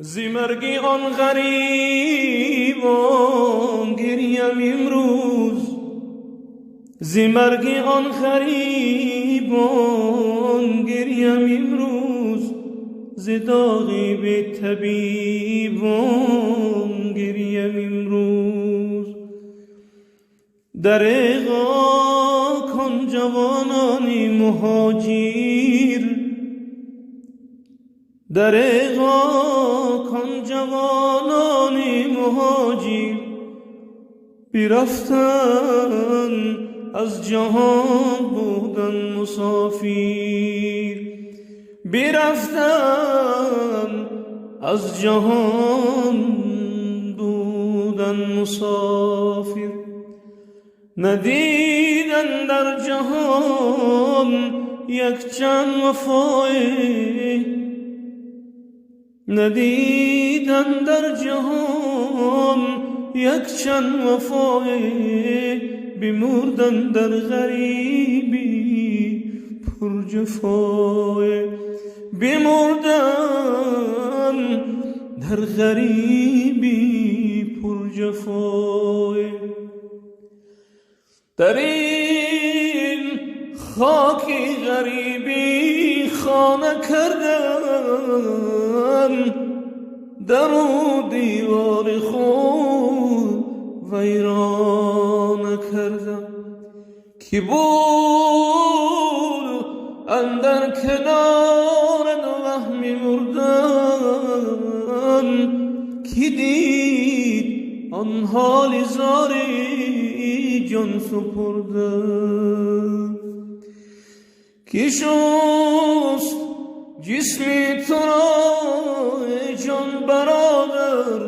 زیمرگی آن غریبان گریم امروز، زیمرگی آن غریبان گریم امروز، زداغی به طبیبان گریم امروز. دریغا کن جوانانی مهاجر، دریغا کن جوانانی مهاجر، برفتن از جهان بودن مسافر، برفتن از جهان بودن مسافر. ندیدن در جهان یک چند وفای، ندیدن در جهان یک چند وفای، بمردن در غریبی پر جفای، بمردن در غریبی پر جفای. در این خاکی غریبی خانه کردم، در و دیوار خود ویرانه کردم. کی بود اندر کنار وهمی مردن، کی دید آن حال زاری جان سپردن. کی شست جسمی تو را جان برادر،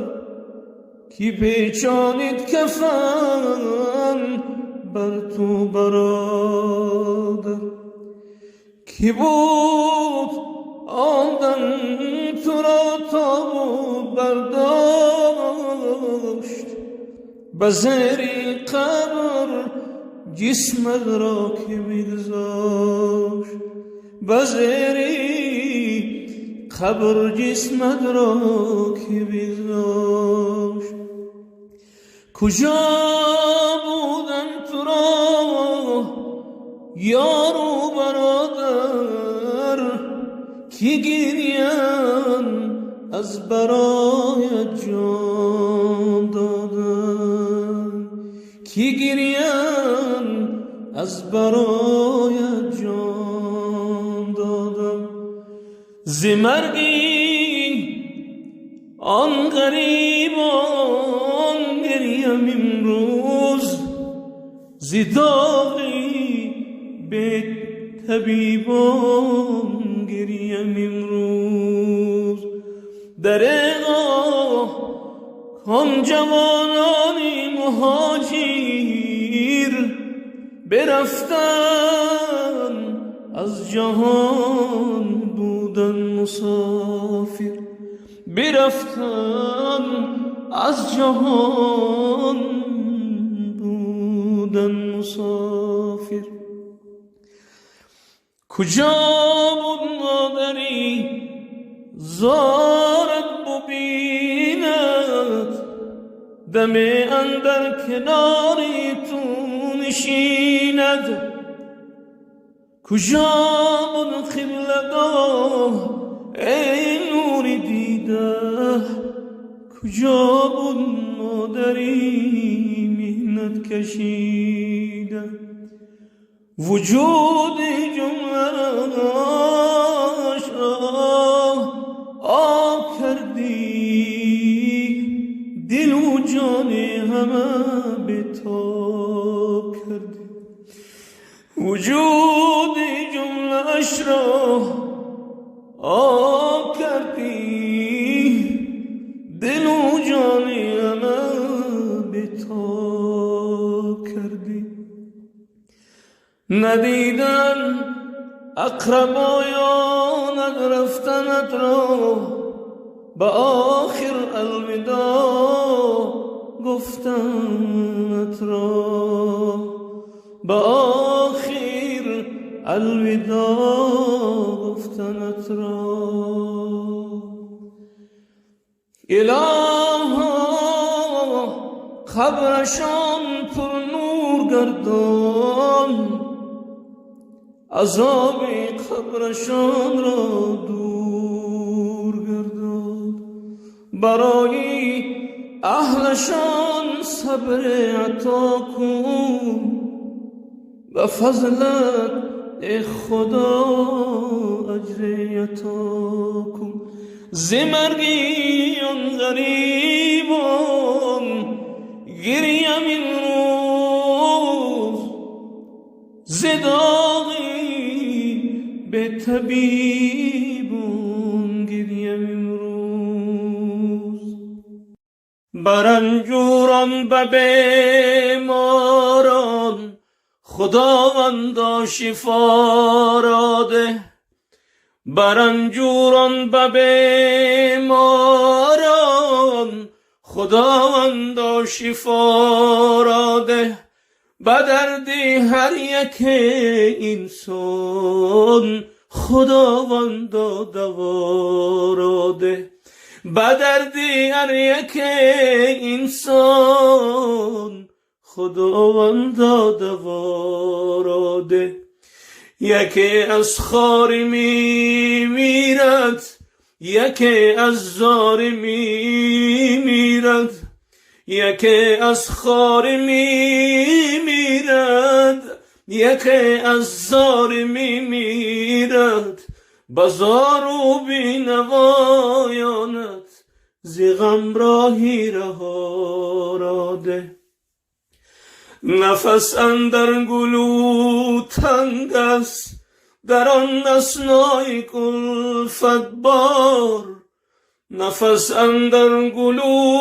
کی پیچانید کفن بر تو برادر. کی بود آمدن تو را تابوت برداشت، بزیری قبر جسمت را که بگذاشت، بزیری قبر جسمت را که بگذاشت. کجا بودن تو را یار و برادر، کی گریان از برای جان دادن، کی گریان از برای جان دادن. زمرگی آن غریبان گریم امروز، زداغی به طبیبان گریم امروز. دریغا کن جوانانی مهاجر، برفتن از جهان بودن مسافر، برفتن از جهان بودن مسافر. کجا بود مادری زارت ببیند، دمی اندر کناری تو نشیند. کجا بود خلقگاه ای نور دیده، کجا بود مادری مهنت کشیده. وجود جمله‌اش آب کردی، دل و جان همه به تاب کردی. وجود جمله‌اش را آب کردی، دل و جان همه به تاب کردی. ندیدن اقربایانت رفتنت را، به آخر الوداع گفتنت را، به آخر الوداع گفتنت را. الها قبرشان پر نور گردان، عذاب قبرشان را دور گردان. برای اهلشان صبر عطا کن، به فضلت ای خدا اجر عطا کن. ز مرگی آن غریبان گریم این روز، ز داغی به طبیبان گریم این روز. بر رنجوران به بیماران خداوندا شفا را ده، بر رنجوران به بیماران خداوندا شفا را ده. به درد هر یک انسان خداوندا دوا را ده، به درد هر یک انسان خداوندا دوا را ده. یکی از خار می میرد، یکی از زار می میرد، یکی از خار می میرد، یکی از زار می میرد. بزار و بینوایانت ز غم راهی رها را ده. نفس اندر گلو تنگ است، در آن اثنای کلفت بار. نفس اندر گلو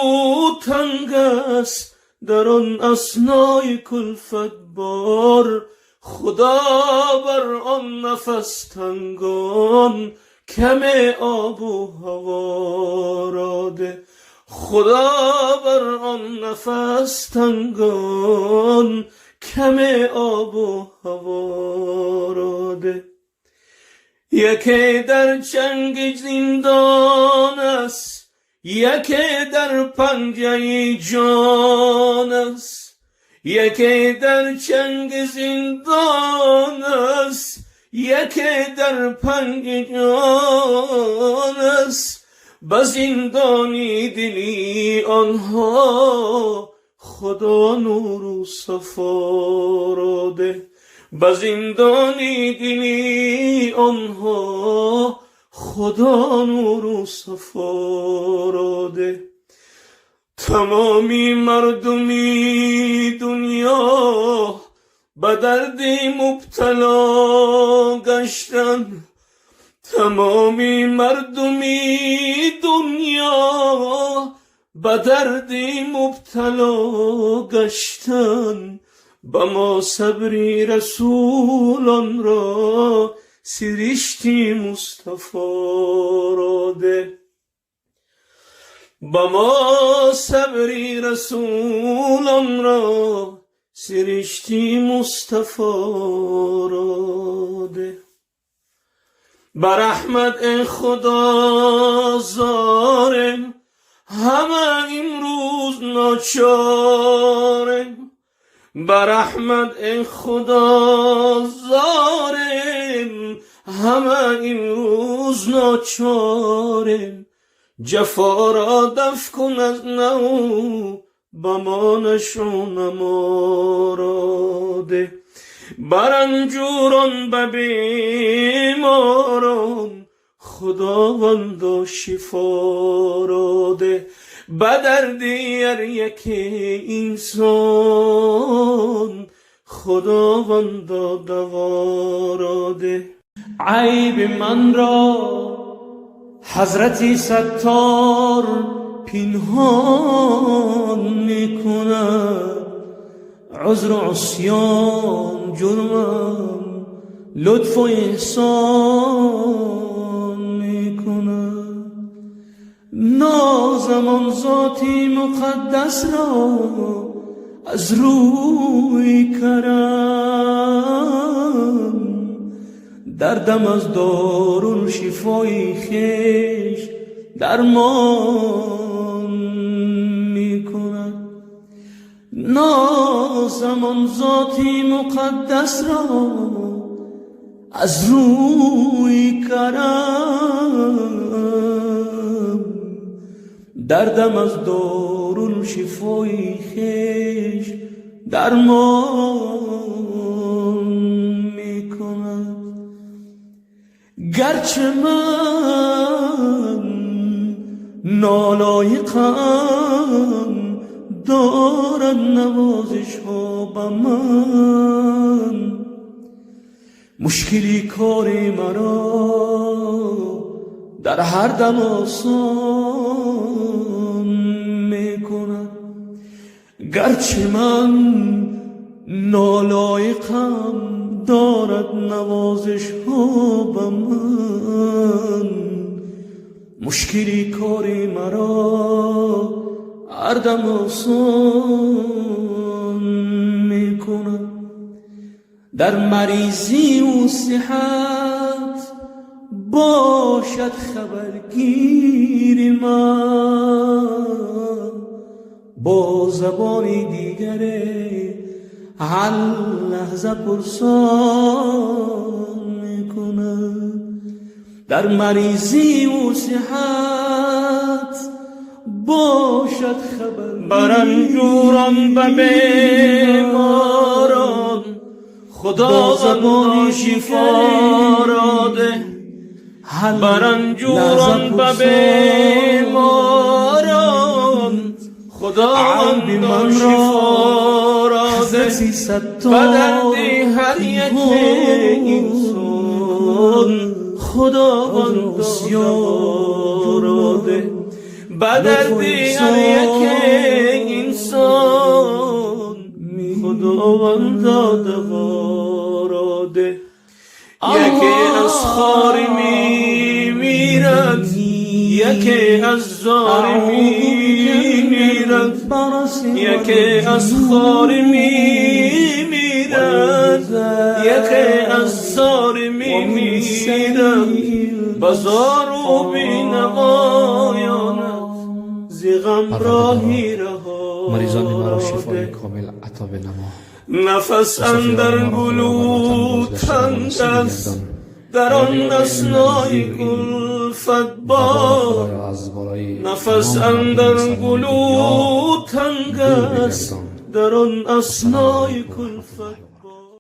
تنگ است، در آن اثنای کلفت بار. خدا بر آن نفس تنگان کم آب و هوا را ده. خدا بر آن نفس تنگان کم آب و هوا را ده. یکی در چنگ زندان است، یکی در پنجه جان است. یکی در چنگ زندان است، یکی در پنجه جان است. به زندانی دلی آنها خدا نور و صفا را ده. به زندانی دلی آنها خدا نور و صفا را ده. تمامی مردمی دنیا به درد مبتلا گشتن، تمامی مردمی دنیا به درد مبتلا گشتن. به ما صبری رسولان را سرشتی مصطفی را ده. به ما صبری رسولان را سرشتی مصطفی را ده. بر احمد ای خدا زارم، همه امروز ناچارم. بر احمد ای خدا زارم، همه امروز ناچارم. جفا را دفع کن از نو، به ما نشون ما را ده. بر رنجوران به بیماران خداوندا شفا را ده. به درد هر یک انسان خداوندا دوا را ده. عیب من را حضرت ستار پنهان میکند، عذر و عصیان جرمم لطف و احسان میکند. نازمان ذاتی مقدس را از روی کرم، دردم از دارون شفای خیش درمان میکند. نازم آن ذاتی مقدس را از روی کرم، دردم از دارالشفای خویش درمان میکند. گرچه من نالایقم، دارد نوازش ها به من، مشکلی کار مرا در هر دم آسان میکند. گرچه من نالایقم، دارد نوازش ها به من، مشکلی کار مرا هر دم آسان میکند. در مریضی و صحت باشد خبرگیر من، با زبانی دیگر هر لحظه پرسان میکند. در مریضی و صحت باشد خبر برنجوران به بیماران، خدا زبانی شفا را ده. برنجوران به بیماران، خدا من شفا را ده. به درد هر یک انسان خداوند دوا را ده. به درد هر یک انسان خداوند دوا را ده. یکی از خار میمیرد، یکی از زار میمیرد، یکی از خار میمیرد، یکی از زار میمیرد. بزار و بینوایانت ز غم راهی رها مریضان مرا شفای کامل عطا بنما. نفس اندر گلو تنگ است، در آن اثنای کلفت باز. نفس اندر گلو تنگ است، در آن اثنای کلفت